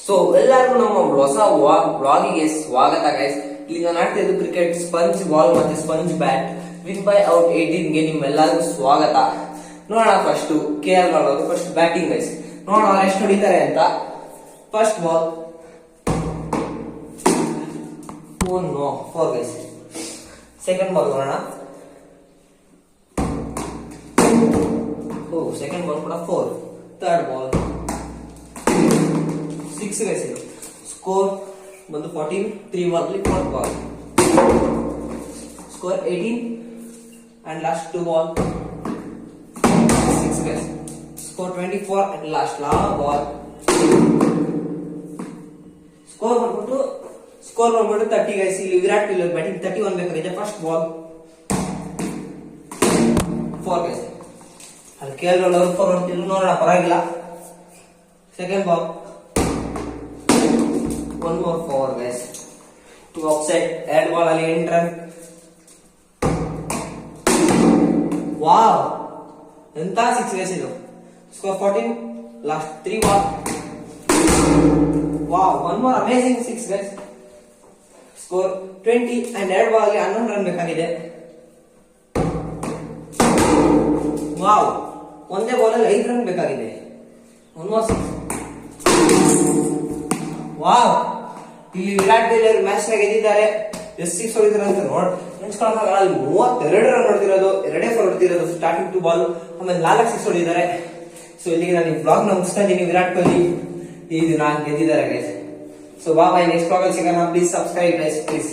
So ಎಲ್ಲರಿಗೂ ನಮ್ಮ ಹೊಸ ವ್ಲಾಗಿಗೆ ಸ್ವಾಗತ ಗೈಸ್. ಈಗ ನಾನು ಆಡ್ತಾ ಇದ್ದು ಕ್ರಿಕೆಟ್ ಸ್ಪಂಜ್ ಬಾಲ್ ಮತ್ತೆ sponge bat win by out 18 ಗೆ ನಿಮ್ಮೆಲ್ಲರಿಗೂ ಸ್ವಾಗತ. ನೋಡೋಣ ಫಸ್ಟ್ KL ಮಾಡೋದು ಫಸ್ಟ್ ಬ್ಯಾಟಿಂಗ್ ಗೈಸ್. ನೋಡೋಣ ಎಷ್ಟು ಹೊಡಿತಾರೆ ಅಂತ. First ball four guys. Second ball ನೋಡೋಣ. ಸೆಕೆಂಡ್ ಬಾಲ್ ಕೂಡ 4. Third ball 6 guys. ಸ್ಕೋರ್ ಬಂದು 14. 3 ball fourth ball score 18 and last 2 ball 6 guys. Score 24 and last ball score ಬಂದ್ಬಿಟ್ಟು 30 ಗೈಸ್. ಇಲ್ಲಿ ವಿರಾಟ್ ಕೊಹ್ಲಿ ಬ್ಯಾಟಿಂಗ್ 31 ಬೇಕಾಗಿದೆ. First ball 4 guys. ಅಲ್ಲಿ KL ರಾಹುಲ್ 4 ಹೊಡ್ತಿದ್ರು, ನೋಡೋಣ ಪರವಾಗಿಲ್ಲ. Second ball 1 more 4 guys. 2 offside. ಎರಡು ಬಾಲ್ ಅಲ್ಲಿ 8 ರನ್. ವಾವ್, ಎಂತ 6 ಗೈಸ್ ಇದು. Score 14. Last 3 ball. Wow, 1 more amazing 6 guys. Score 20 and ಎರಡು ಬಾಲ್ ಅಲ್ಲಿ 11 ರನ್ ಬೇಕಾಗಿದೆ. ವಾವ್, ಒಂದೇ ಬಾಲ್ ಅಲ್ಲಿ 5 ರನ್ ಬೇಕಾಗಿದೆ. 1 more 6. ವಾವ್, ಇಲ್ಲಿ ವಿರಾಟ್ ಕೊಹ್ಲಿ ಮ್ಯಾಚ್ ನಾಗ ಗೆದ್ದಿದ್ದಾರೆ. ಎಷ್ಟು 6 ಹೊಡಿತಾರೆ ಅಂತ ನೆನ್ಸ್ಕೊಳಕ್ಕಾಗಲ್ಲ. ಅಲ್ಲಿ 32 ರನ್ ಹೊಡೆದಿರೋದು, 2 4 ಹೊಡೆದಿರೋದು ಸ್ಟಾರ್ಟಿಂಗ್ 2 ಬಾಲ್. ಆಮೇಲೆ 4 6 ಹೊಡಿದ್ದಾರೆ. ಸೊ ಇಲ್ಲಿಗೆ ನಾನು ಈ ಬ್ಲಾಗ್ ನ ಮುಗಿಸ್ತಾ ಇದ್ದೀನಿ. ವಿರಾಟ್ ಕೊಹ್ಲಿ ಈ ದಿನ ಗೆದ್ದಿದ್ದಾರೆ guys. So bye, next blog ಅಲ್ಲಿ ಸಿಗೋಣ. Please subscribe guys, please.